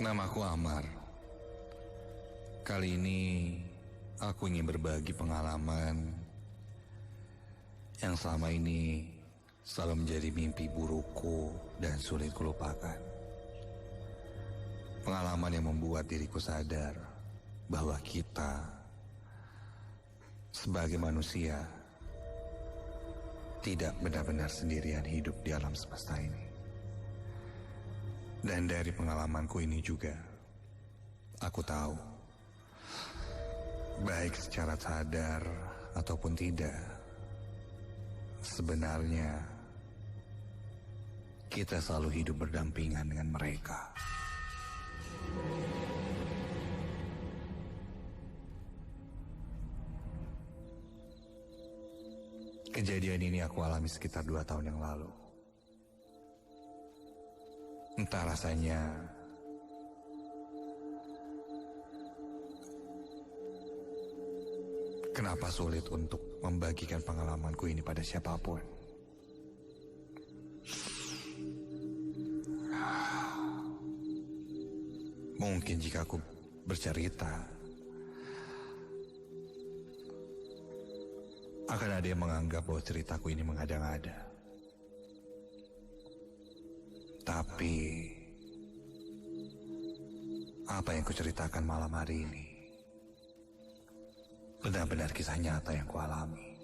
Namaku Amar. Kali ini aku ingin berbagi pengalaman yang selama ini selalu menjadi mimpi burukku dan sulit kulupakan. Pengalaman yang membuat diriku sadar bahwa kita sebagai manusia tidak benar-benar sendirian hidup di alam semesta ini. Dan dari pengalamanku ini juga, aku tahu, baik secara sadar ataupun tidak, sebenarnya kita selalu hidup berdampingan dengan mereka. Kejadian ini aku alami sekitar 2 tahun yang lalu. Entah rasanya kenapa sulit untuk membagikan pengalamanku ini pada siapapun. Mungkin jika aku bercerita, akan ada yang menganggap bahwa ceritaku ini mengada-ngada. Tapi apa yang kuceritakan malam hari ini benar-benar kisah nyata yang kualami.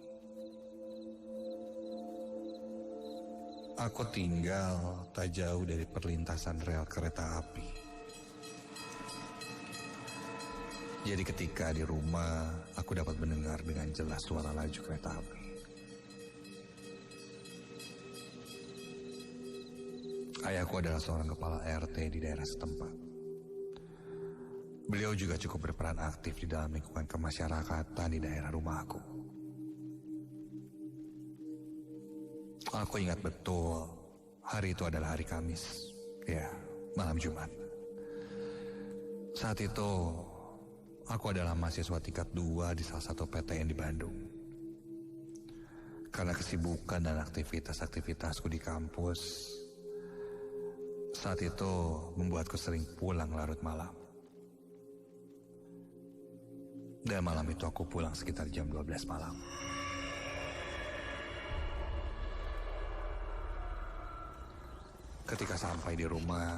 Aku tinggal tak jauh dari perlintasan rel kereta api. Jadi ketika di rumah, aku dapat mendengar dengan jelas suara laju kereta api. Ayahku adalah seorang kepala RT di daerah setempat. Beliau juga cukup berperan aktif di dalam lingkungan kemasyarakatan di daerah rumahku. Aku ingat betul, hari itu adalah hari Kamis, ya, malam Jumat. Saat itu, aku adalah mahasiswa tingkat 2 di salah satu PTN di Bandung. Karena kesibukan dan aktivitasku di kampus, saat itu membuatku sering pulang larut malam. Dan malam itu aku pulang sekitar jam 12 malam. Ketika sampai di rumah,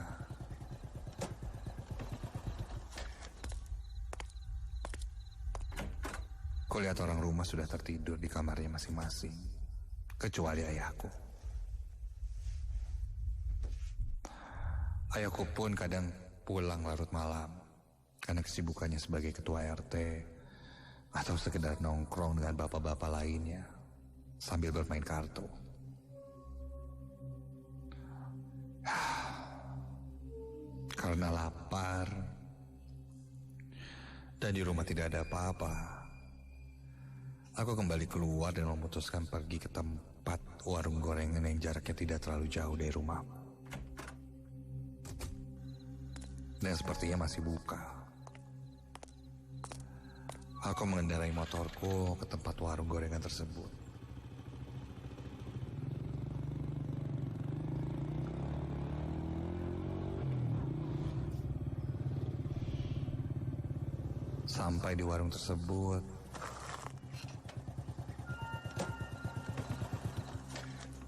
kulihat orang rumah sudah tertidur di kamarnya masing-masing, kecuali ayahku. Ayahku pun kadang pulang larut malam karena kesibukannya sebagai ketua RT atau sekedar nongkrong dengan bapak-bapak lainnya sambil bermain kartu. Karena lapar dan di rumah tidak ada apa-apa, aku kembali keluar dan memutuskan pergi ke tempat warung gorengan yang jaraknya tidak terlalu jauh dari rumah. Dan sepertinya masih buka. Aku mengendarai motorku ke tempat warung gorengan tersebut. Sampai di warung tersebut,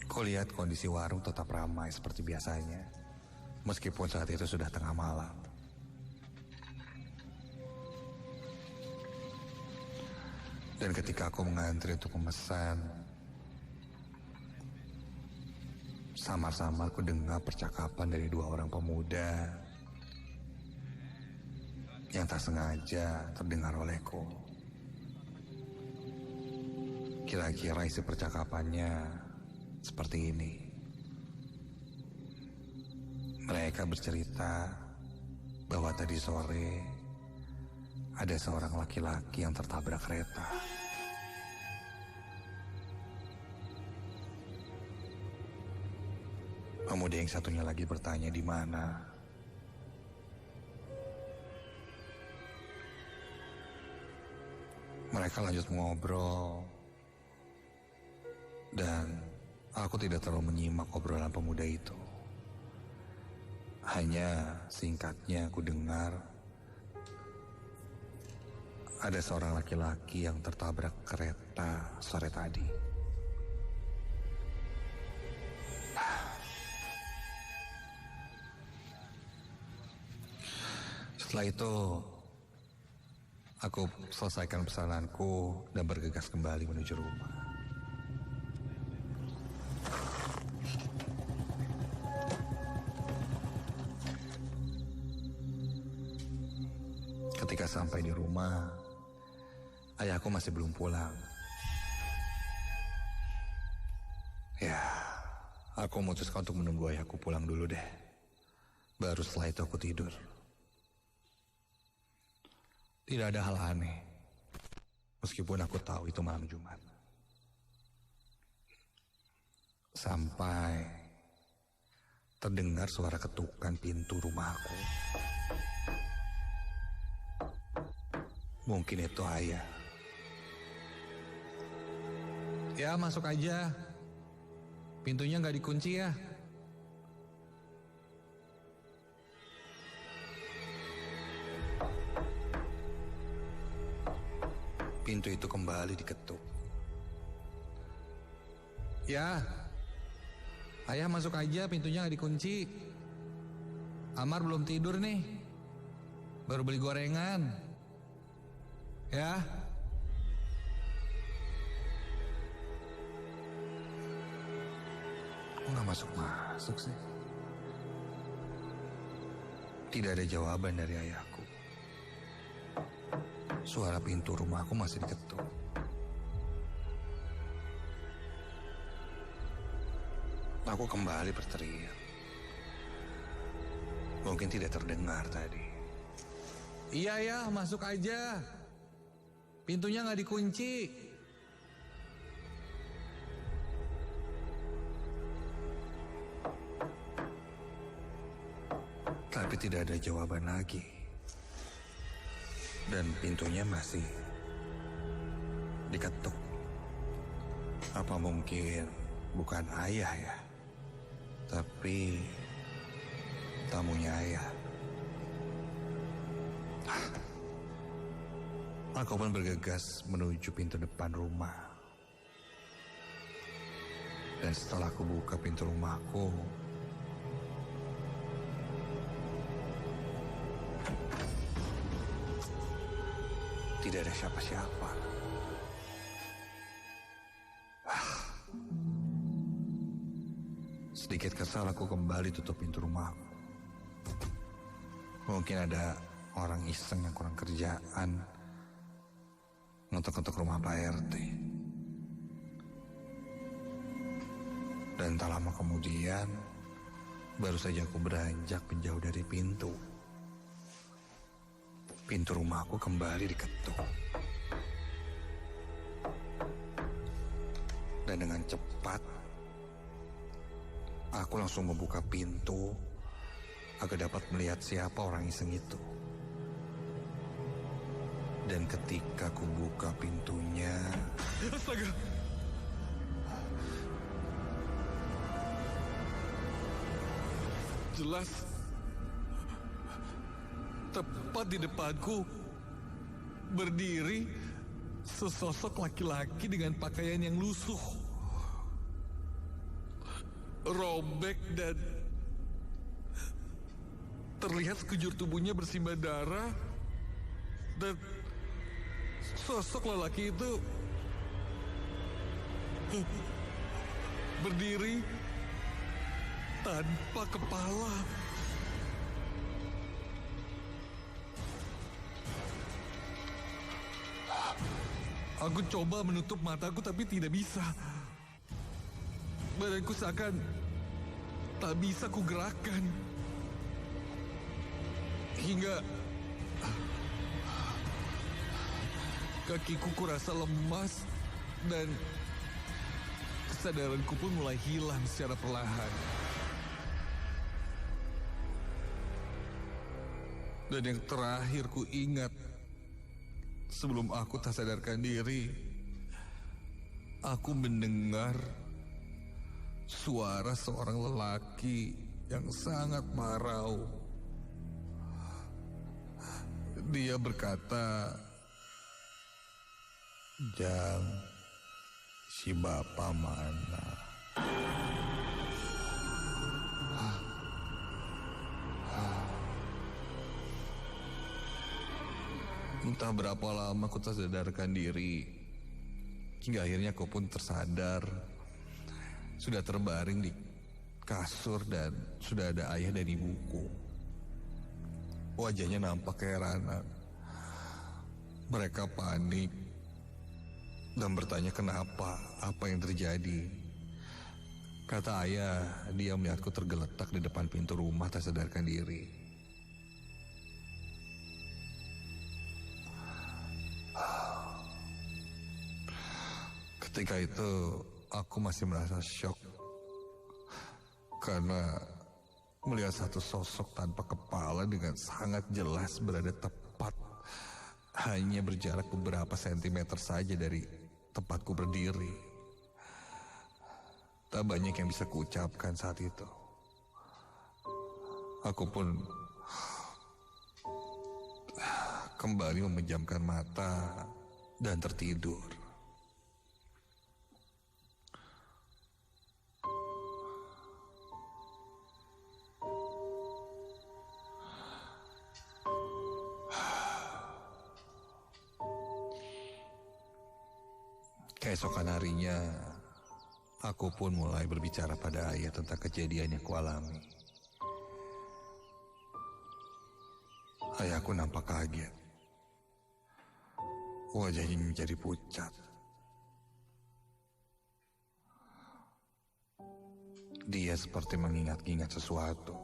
kulihat kondisi warung tetap ramai seperti biasanya, meskipun saat itu sudah tengah malam. Dan ketika aku mengantri untuk memesan, samar-samar aku dengar percakapan dari 2 orang pemuda yang tak sengaja terdengar olehku. Kira-kira isi percakapannya seperti ini. Mereka bercerita bahwa tadi sore ada seorang laki-laki yang tertabrak kereta. Kemudian yang satunya lagi bertanya di mana. Mereka lanjut ngobrol. Dan aku tidak terlalu menyimak obrolan pemuda itu. Hanya singkatnya aku dengar ada seorang laki-laki yang tertabrak kereta sore tadi. Setelah itu, aku selesaikan pesananku dan bergegas kembali menuju rumah. Ketika sampai di rumah, ayahku masih belum pulang. Ya, aku memutuskan untuk menunggu ayahku pulang dulu deh. Baru setelah itu aku tidur. Tidak ada hal aneh, meskipun aku tahu itu malam Jumat. Sampai terdengar suara ketukan pintu rumahku. Mungkin itu ayah. Ya, masuk aja. Pintunya nggak dikunci ya. Pintu itu kembali diketuk. Ya, ayah masuk aja, pintunya nggak dikunci. Amar belum tidur nih. Baru beli gorengan. Ya. Kok nggak masuk sih? Tidak ada jawaban dari ayahku. Suara pintu rumahku masih diketuk. Aku kembali berteriak. Mungkin tidak terdengar tadi. Iya ya, masuk aja. Pintunya nggak dikunci. Tapi tidak ada jawaban lagi. Dan pintunya masih diketuk. Apa mungkin bukan ayah ya? Tapi tamunya ayah. Aku pun bergegas menuju pintu depan rumah. Dan setelah aku buka pintu rumahku, tidak ada siapa-siapa. Sedikit kesal aku kembali tutup pintu rumahku. Mungkin ada orang iseng yang kurang kerjaan ngetok-ngetok rumah Pak RT. Dan tak lama kemudian, baru saja aku beranjak menjauh dari pintu. Pintu rumahku kembali diketuk. Dan dengan cepat, aku langsung membuka pintu agar dapat melihat siapa orang iseng itu. Dan ketika aku buka pintunya... Astaga! Jelas, tepat di depanku berdiri sesosok laki-laki dengan pakaian yang lusuh, robek, dan terlihat sekujur tubuhnya bersimbah darah. Dan sosok lelaki itu berdiri tanpa kepala. Aku coba menutup mataku tapi tidak bisa. Badanku seakan tak bisa kugerakkan. Hingga kakiku kurasa lemas dan kesadaranku pun mulai hilang secara perlahan. Dan yang terakhir ku ingat sebelum aku tak sadarkan diri, aku mendengar suara seorang lelaki yang sangat marau. Dia berkata, "Jang, si bapak mana?" Entah berapa lama aku tak sadarkan diri, hingga akhirnya aku pun tersadar. Sudah terbaring di kasur dan sudah ada ayah dan ibuku. Wajahnya nampak keheranan. Mereka panik dan bertanya kenapa, apa yang terjadi. Kata ayah, dia melihatku tergeletak di depan pintu rumah tak sadarkan diri. Ketika itu aku masih merasa syok karena melihat satu sosok tanpa kepala dengan sangat jelas berada tepat hanya berjarak beberapa sentimeter saja dari tempatku berdiri. Tak banyak yang bisa kuucapkan saat itu. Aku pun kembali memejamkan mata dan tertidur. Keesokan harinya, aku pun mulai berbicara pada ayah tentang kejadian yang kualami. Ayahku nampak kaget. Wajahnya menjadi pucat. Dia seperti mengingat-ingat sesuatu.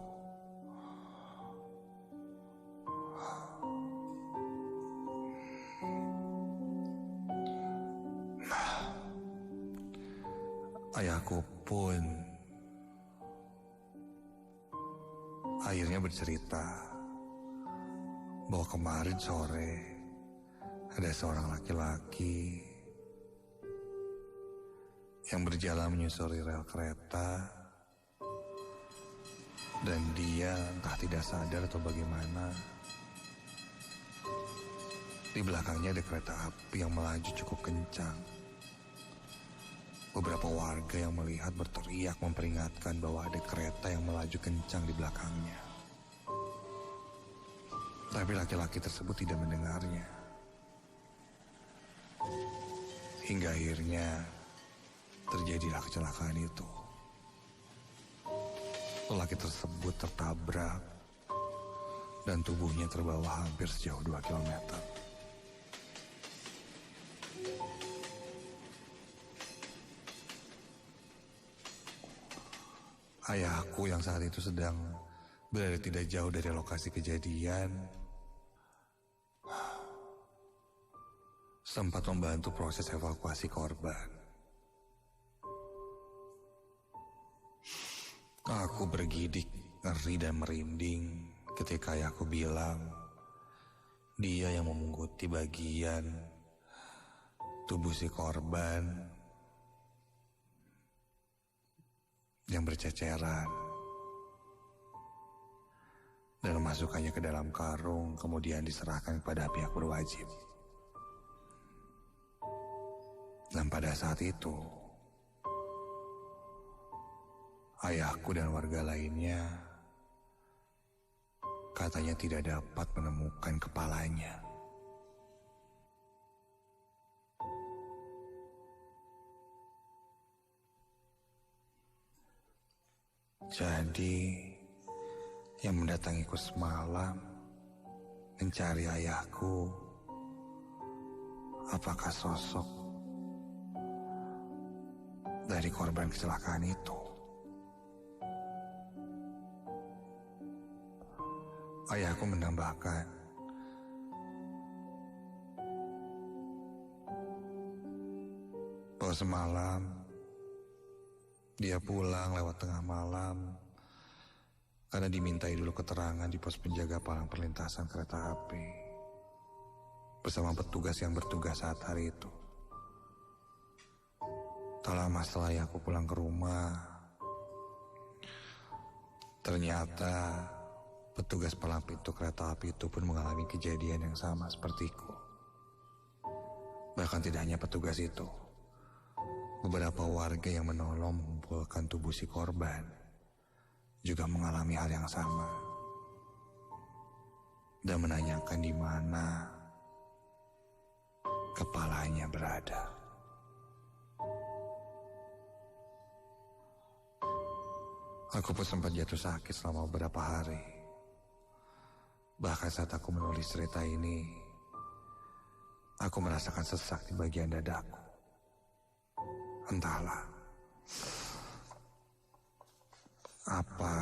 Ayahku pun akhirnya bercerita bahwa kemarin sore ada seorang laki-laki yang berjalan menyusuri rel kereta dan dia entah tidak sadar atau bagaimana, di belakangnya ada kereta api yang melaju cukup kencang. Beberapa warga yang melihat berteriak memperingatkan bahwa ada kereta yang melaju kencang di belakangnya. Tapi laki-laki tersebut tidak mendengarnya. Hingga akhirnya terjadilah kecelakaan itu. Lelaki tersebut tertabrak dan tubuhnya terbawa hampir sejauh 2 kilometer. Ayahku yang saat itu sedang berada tidak jauh dari lokasi kejadian sempat membantu proses evakuasi korban. Aku bergidik, ngeri dan merinding ketika ayahku bilang dia yang memungkuti bagian tubuh si korban yang berceceran dan memasukkannya ke dalam karung, kemudian diserahkan kepada pihak berwajib. Dan pada saat itu, ayahku dan warga lainnya katanya tidak dapat menemukan kepalanya. Jadi, yang mendatangiku semalam mencari ayahku, apakah sosok dari korban kecelakaan itu? Ayahku menambahkan, bahwa semalam dia pulang lewat tengah malam karena dimintai dulu keterangan di pos penjaga palang perlintasan kereta api. bersama petugas yang bertugas saat hari itu. Tak lama setelah aku pulang ke rumah, ternyata petugas palang pintu kereta api itu pun mengalami kejadian yang sama sepertiku. Bahkan tidak hanya petugas itu, beberapa warga yang menolong mengumpulkan tubuh si korban juga mengalami hal yang sama dan menanyakan di mana kepalanya berada. Aku pun sempat jatuh sakit selama beberapa hari. Bahkan saat aku menulis cerita ini, aku merasakan sesak di bagian dadaku. Entahlah, apa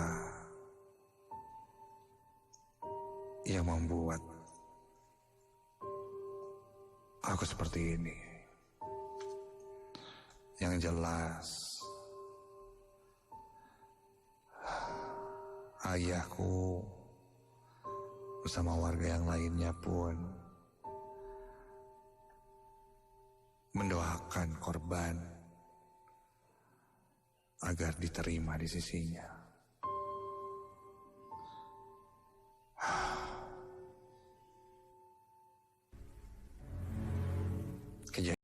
yang membuat aku seperti ini. Yang jelas, ayahku bersama warga yang lainnya pun mendoakan korban agar diterima di sisinya.